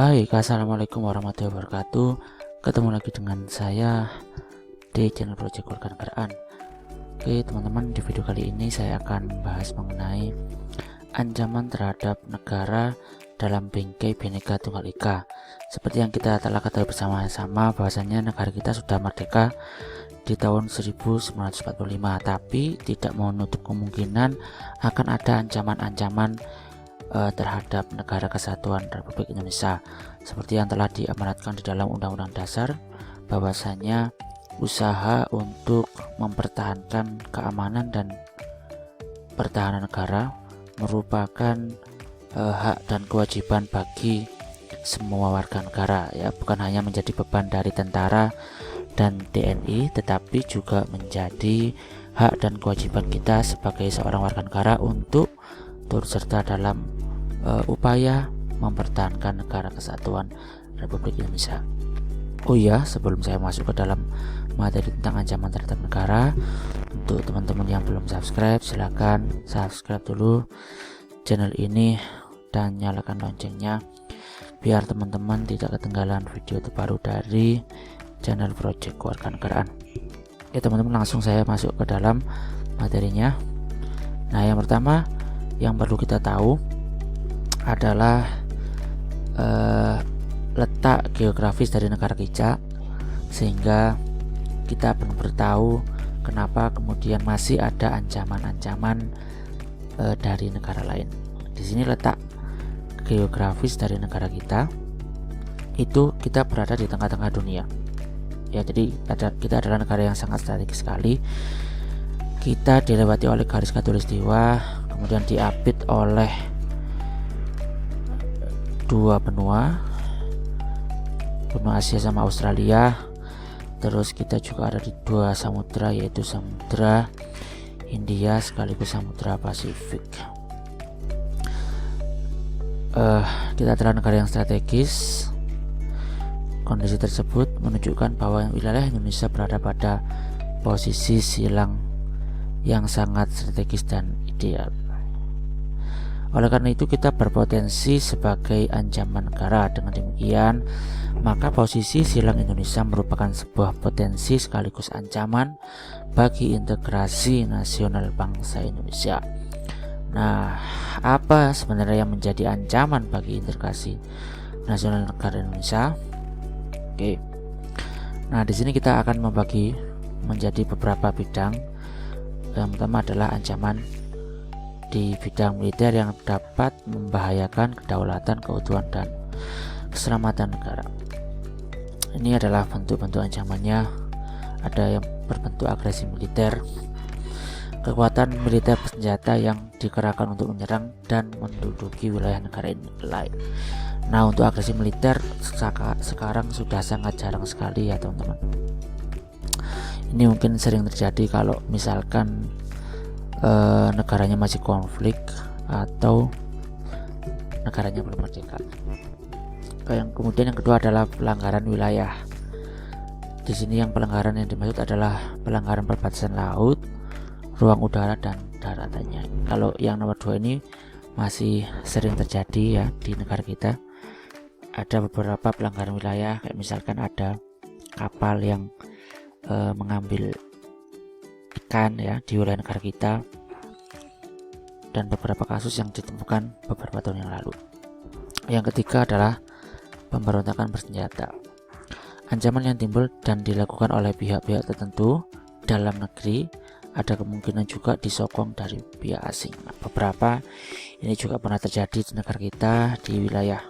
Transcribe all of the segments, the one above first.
Baik, assalamualaikum warahmatullahi wabarakatuh. Ketemu lagi dengan saya di channel Project Kewarganegaraan. Oke teman-teman, di video kali ini saya akan membahas mengenai ancaman terhadap negara dalam bingkai Bhinneka Tunggal Ika. Seperti yang kita telah ketahui bersama-sama bahwasanya negara kita sudah merdeka di tahun 1945, tapi tidak menutup kemungkinan akan ada ancaman-ancaman terhadap Negara Kesatuan Republik Indonesia, seperti yang telah diamanatkan di dalam Undang-Undang Dasar, bahwasanya usaha untuk mempertahankan keamanan dan pertahanan negara merupakan hak dan kewajiban bagi semua warga negara, ya, bukan hanya menjadi beban dari tentara dan TNI, tetapi juga menjadi hak dan kewajiban kita sebagai seorang warga negara untuk turut serta dalam upaya mempertahankan Negara Kesatuan Republik Indonesia. Oh iya, sebelum saya masuk ke dalam materi tentang ancaman terhadap negara, untuk teman-teman yang belum subscribe, silahkan subscribe dulu channel ini dan nyalakan loncengnya biar teman-teman tidak ketinggalan video terbaru dari channel Project Kewarganegaraan. Ya teman-teman, langsung saya masuk ke dalam materinya. Nah, yang pertama yang perlu kita tahu adalah letak geografis dari negara kita, sehingga kita benar-benar tahu kenapa kemudian masih ada ancaman-ancaman dari negara lain. Di sini letak geografis dari negara kita, itu kita berada di tengah-tengah dunia. Ya, jadi kita adalah negara yang sangat strategis sekali. Kita dilewati oleh garis khatulistiwa, kemudian diapit oleh dua benua Asia sama Australia. Terus kita juga ada di dua samudra, yaitu Samudra Hindia sekaligus Samudra Pasifik. Kita adalah negara yang strategis. Kondisi tersebut menunjukkan bahwa wilayah Indonesia berada pada posisi silang yang sangat strategis dan ideal. Oleh karena itu kita berpotensi sebagai ancaman negara. Dengan demikian, maka posisi silang Indonesia merupakan sebuah potensi sekaligus ancaman bagi integrasi nasional bangsa Indonesia. Nah, apa sebenarnya yang menjadi ancaman bagi integrasi nasional negara Indonesia? Oke. Nah, di sini kita akan membagi menjadi beberapa bidang. Yang pertama adalah ancaman di bidang militer yang dapat membahayakan kedaulatan, keutuhan, dan keselamatan negara. Ini adalah bentuk-bentuk ancamannya. Ada yang berbentuk agresi militer, kekuatan militer bersenjata yang dikerahkan untuk menyerang dan menduduki wilayah negara lain. Nah, untuk agresi militer sekarang sudah sangat jarang sekali ya teman-teman. Ini mungkin sering terjadi kalau misalkan negaranya masih konflik atau negaranya belum merdeka. Kemudian yang kedua adalah pelanggaran wilayah. Di sini yang pelanggaran yang dimaksud adalah pelanggaran perbatasan laut, ruang udara, dan daratannya. Kalau yang nomor 2 ini masih sering terjadi ya di negara kita. Ada beberapa pelanggaran wilayah, kayak misalkan ada kapal yang mengambil ikan ya di wilayah negara kita, dan beberapa kasus yang ditemukan beberapa tahun yang lalu. Yang ketiga adalah pemberontakan bersenjata. Ancaman yang timbul dan dilakukan oleh pihak-pihak tertentu dalam negeri ada kemungkinan juga disokong dari pihak asing. Nah, beberapa ini juga pernah terjadi di negara kita, di wilayah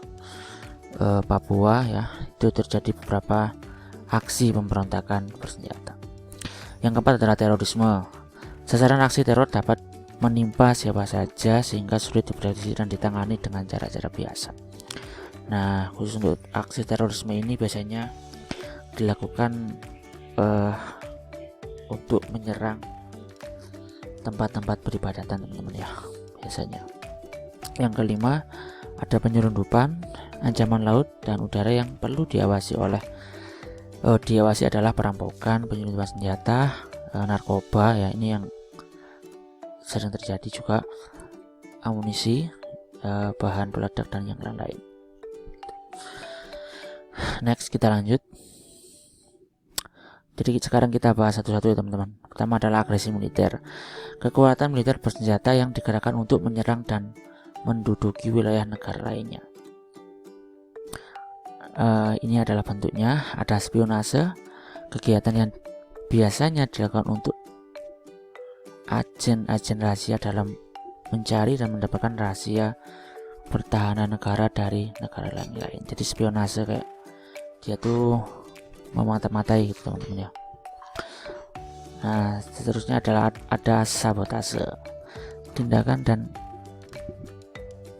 Papua ya, itu terjadi beberapa aksi pemberontakan bersenjata. Yang keempat adalah terorisme. Sasaran aksi teror dapat menimpa siapa saja sehingga sulit diprediksi dan ditangani dengan cara-cara biasa. Nah, khusus untuk aksi terorisme ini biasanya dilakukan untuk menyerang tempat-tempat peribadatan teman-teman ya, biasanya. Yang kelima ada penyelundupan, ancaman laut dan udara yang perlu diawasi adalah perampokan, penyelundupan senjata, narkoba ya, ini yang sering terjadi juga, amunisi, bahan peledak dan yang lain-lain. Next, kita lanjut. Jadi sekarang kita bahas satu-satu ya teman-teman. Pertama adalah agresi militer. Kekuatan militer bersenjata yang digerakkan untuk menyerang dan menduduki wilayah negara lainnya. Ini adalah bentuknya. Ada spionase, kegiatan yang biasanya dilakukan untuk agen-agen rahasia dalam mencari dan mendapatkan rahasia pertahanan negara dari negara lain. Jadi spionase kayak dia tuh memata-matai gitu teman-teman ya. Nah, seterusnya adalah ada sabotase, tindakan dan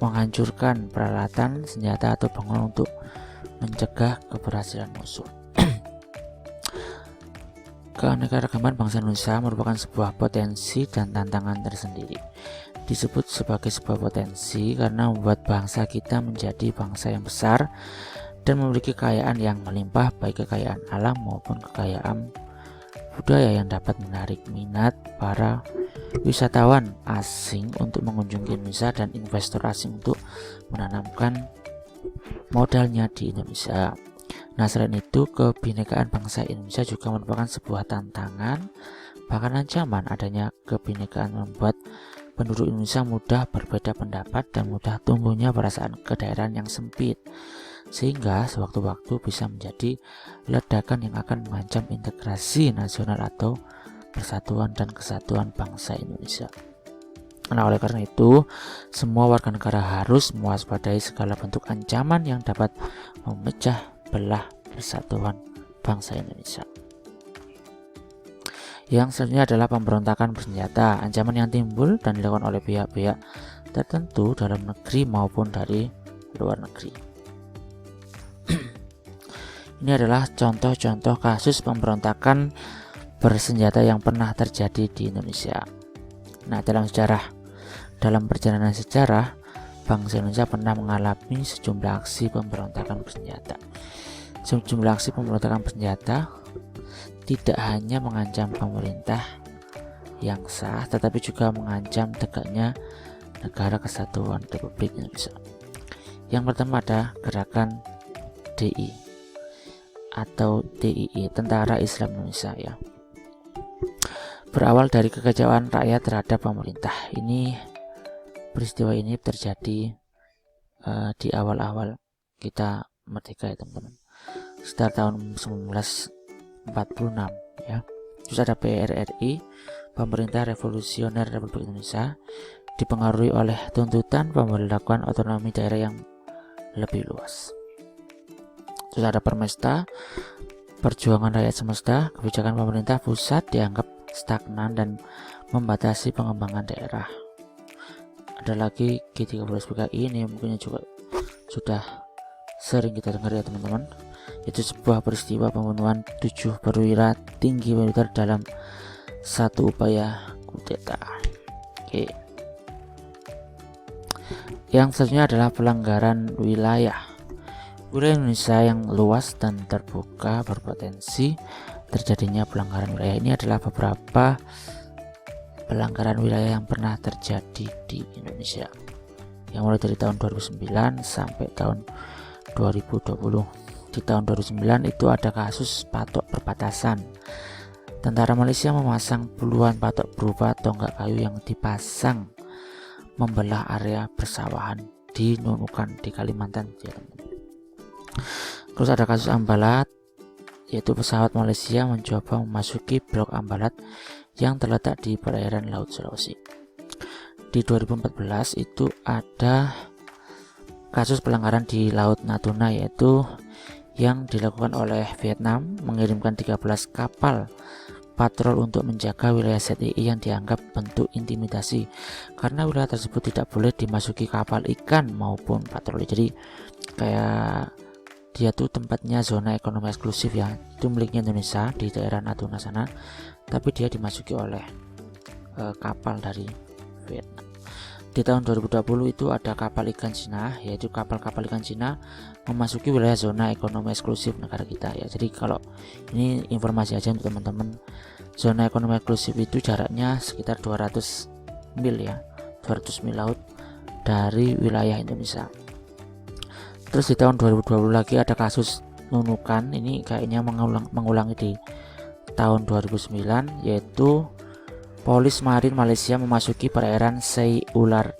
menghancurkan peralatan, senjata atau bangunan untuk mencegah keberhasilan musuh. Keanekaragaman bangsa Indonesia merupakan sebuah potensi dan tantangan tersendiri. Disebut sebagai sebuah potensi karena membuat bangsa kita menjadi bangsa yang besar dan memiliki kekayaan yang melimpah, baik kekayaan alam maupun kekayaan budaya yang dapat menarik minat para wisatawan asing untuk mengunjungi Indonesia dan investor asing untuk menanamkan modalnya di Indonesia. Nah, selain itu, kebinekaan bangsa Indonesia juga merupakan sebuah tantangan, bahkan ancaman. Adanya kebinekaan membuat penduduk Indonesia mudah berbeda pendapat dan mudah tumbuhnya perasaan kedaerahan yang sempit, sehingga sewaktu-waktu bisa menjadi ledakan yang akan mengancam integrasi nasional atau persatuan dan kesatuan bangsa Indonesia. Nah, oleh karena itu, semua warga negara harus mewaspadai segala bentuk ancaman yang dapat memecah belah persatuan bangsa Indonesia. Yang selanjutnya adalah pemberontakan bersenjata, ancaman yang timbul dan dilakukan oleh pihak-pihak tertentu dalam negeri maupun dari luar negeri. Ini adalah contoh-contoh kasus pemberontakan bersenjata yang pernah terjadi di Indonesia. Nah, dalam perjalanan sejarah, bangsa Indonesia pernah mengalami sejumlah aksi pemberontakan bersenjata. Sejumlah aksi pemberontakan bersenjata tidak hanya mengancam pemerintah yang sah, tetapi juga mengancam tegaknya negara kesatuan Republik Indonesia. Yang pertama ada gerakan DI atau TII, Tentara Islam Indonesia ya. Berawal dari kekecewaan rakyat terhadap pemerintah. Peristiwa ini terjadi di awal-awal kita merdeka ya teman-teman, sekitar tahun 1946 ya. Terus ada PRRI, Pemerintah Revolusioner Republik Indonesia, dipengaruhi oleh tuntutan pemberlakuan otonomi daerah yang lebih luas. Terus ada Permesta, Perjuangan Rakyat Semesta, kebijakan pemerintah pusat dianggap stagnan dan membatasi pengembangan daerah. Ada lagi G30SPKI, ini mungkin juga sudah sering kita dengar ya teman-teman. Itu sebuah peristiwa pembunuhan 7 perwira tinggi militer dalam satu upaya kudeta. Oke. Yang selanjutnya adalah pelanggaran wilayah. Wilayah Indonesia yang luas dan terbuka berpotensi terjadinya pelanggaran wilayah. Ini adalah beberapa pelanggaran wilayah yang pernah terjadi di Indonesia, yang mulai dari tahun 2009 sampai tahun 2020. Di tahun 2009 itu ada kasus patok perbatasan. Tentara Malaysia memasang puluhan patok berupa tonggak kayu yang dipasang membelah area persawahan di Nunukan di Kalimantan. Terus ada kasus Ambalat, yaitu pesawat Malaysia mencoba memasuki blok Ambalat yang terletak di perairan Laut Sulawesi. Di 2014 itu ada kasus pelanggaran di Laut Natuna, yaitu yang dilakukan oleh Vietnam mengirimkan 13 kapal patrol untuk menjaga wilayah ZEI yang dianggap bentuk intimidasi karena wilayah tersebut tidak boleh dimasuki kapal ikan maupun patroli. Jadi kayak dia tuh tempatnya zona ekonomi eksklusif ya, itu miliknya Indonesia di daerah Natuna sana, tapi dia dimasuki oleh kapal dari Vietnam. Di tahun 2020 itu ada kapal ikan Cina, yaitu kapal-kapal ikan Cina memasuki wilayah zona ekonomi eksklusif negara kita ya. Jadi kalau ini informasi aja untuk teman-teman, zona ekonomi eksklusif itu jaraknya sekitar 200 mil ya, 200 mil laut dari wilayah Indonesia. Terus di tahun 2020 lagi ada kasus Nunukan ini kayaknya mengulangi di tahun 2009, yaitu Polis Marin Malaysia memasuki perairan Sei Ular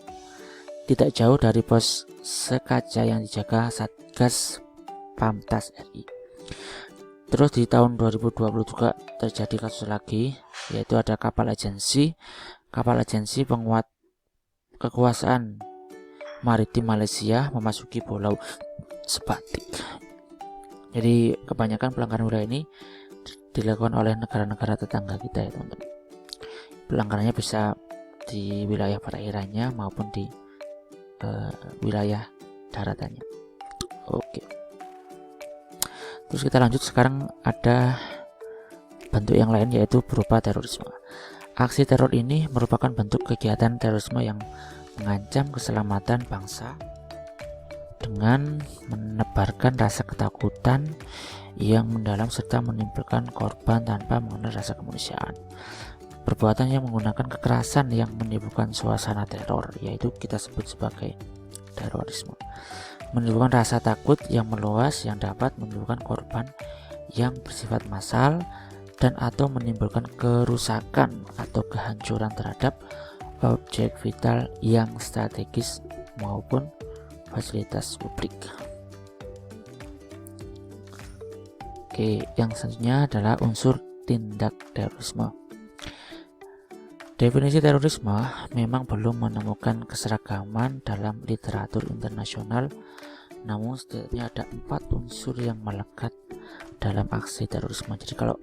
tidak jauh dari pos Sekaca yang dijaga Satgas Pamtas RI. Terus di tahun 2020 juga terjadi kasus lagi, yaitu ada kapal agensi penguat kekuasaan maritim Malaysia memasuki Pulau Sebatik. Jadi kebanyakan pelanggaran wilayah ini dilakukan oleh negara-negara tetangga kita ya teman-teman. Pelanggarannya bisa di wilayah perairannya maupun di wilayah daratannya. Oke. Terus kita lanjut, sekarang ada bentuk yang lain yaitu berupa terorisme. Aksi teror ini merupakan bentuk kegiatan terorisme yang mengancam keselamatan bangsa dengan menebarkan rasa ketakutan yang mendalam serta menimbulkan korban tanpa mengenal rasa kemanusiaan. Perbuatan yang menggunakan kekerasan yang menimbulkan suasana teror, yaitu kita sebut sebagai terorisme. Menimbulkan rasa takut yang meluas yang dapat menimbulkan korban yang bersifat massal dan atau menimbulkan kerusakan atau kehancuran terhadap objek vital yang strategis maupun fasilitas publik. Oke, yang selanjutnya adalah unsur tindak terorisme. Definisi terorisme memang belum menemukan keseragaman dalam literatur internasional, namun setidaknya ada 4 unsur yang melekat dalam aksi terorisme. Jadi kalau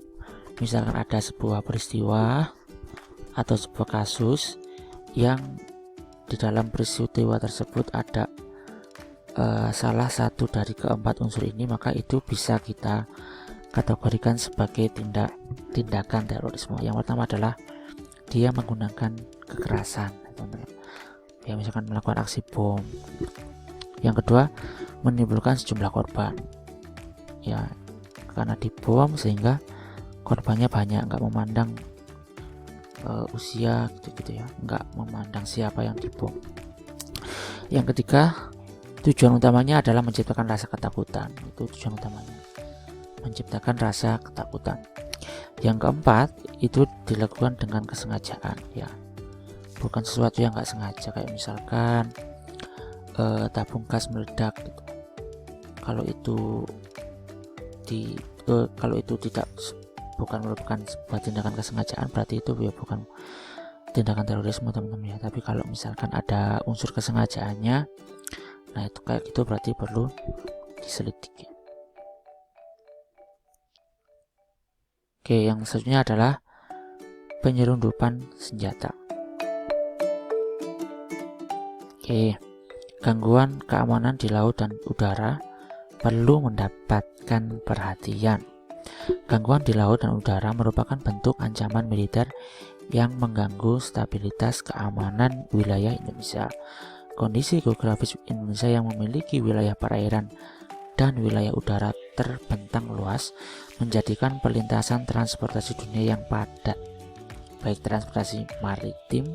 misalkan ada sebuah peristiwa atau sebuah kasus yang di dalam peristiwa tersebut ada salah satu dari keempat unsur ini, maka itu bisa kita kategorikan sebagai tindakan terorisme. Yang pertama adalah dia menggunakan kekerasan, ya misalkan melakukan aksi bom. Yang kedua, menimbulkan sejumlah korban, ya karena dibom sehingga korbannya banyak, nggak memandang usia gitu ya, nggak memandang siapa yang dibom. Yang ketiga, tujuan utamanya adalah menciptakan rasa ketakutan. Itu tujuan utamanya, menciptakan rasa ketakutan. Yang keempat, itu dilakukan dengan kesengajaan, ya bukan sesuatu yang nggak sengaja, kayak misalkan tabung gas meledak gitu. Kalau itu bukan merupakan sebuah tindakan kesengajaan, berarti itu ya bukan tindakan terorisme teman-teman ya. Tapi kalau misalkan ada unsur kesengajaannya, nah itu kayak gitu berarti perlu diselidiki. Oke, yang selanjutnya adalah penyelundupan senjata. Oke, gangguan keamanan di laut dan udara perlu mendapatkan perhatian. Gangguan di laut dan udara merupakan bentuk ancaman militer yang mengganggu stabilitas keamanan wilayah Indonesia. Kondisi geografis Indonesia yang memiliki wilayah perairan dan wilayah udara terbentang luas menjadikan perlintasan transportasi dunia yang padat, baik transportasi maritim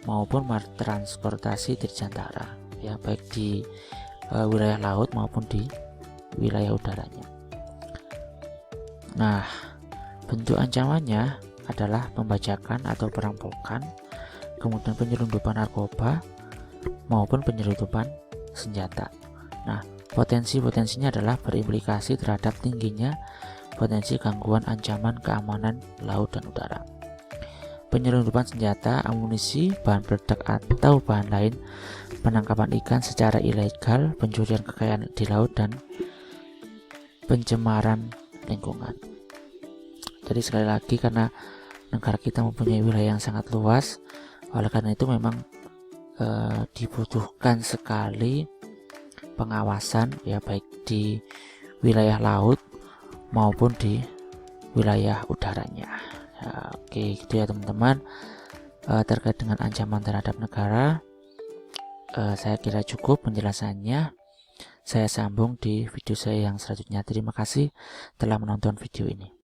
maupun transportasi dirgantara, ya baik di wilayah laut maupun di wilayah udaranya. Nah, bentuk ancamannya adalah pembajakan atau perampokan, kemudian penyelundupan narkoba maupun penyelundupan senjata. Nah, potensinya adalah berimplikasi terhadap tingginya potensi gangguan ancaman keamanan laut dan udara. Penyelundupan senjata, amunisi, bahan peledak atau bahan lain, penangkapan ikan secara ilegal, pencurian kekayaan di laut, dan pencemaran lingkungan. Jadi sekali lagi, karena negara kita mempunyai wilayah yang sangat luas, oleh karena itu memang dibutuhkan sekali pengawasan, ya baik di wilayah laut maupun di wilayah udaranya. Ya, oke, gitu ya teman-teman. Terkait dengan ancaman terhadap negara, saya kira cukup penjelasannya. Saya sambung di video saya yang selanjutnya. Terima kasih telah menonton video ini.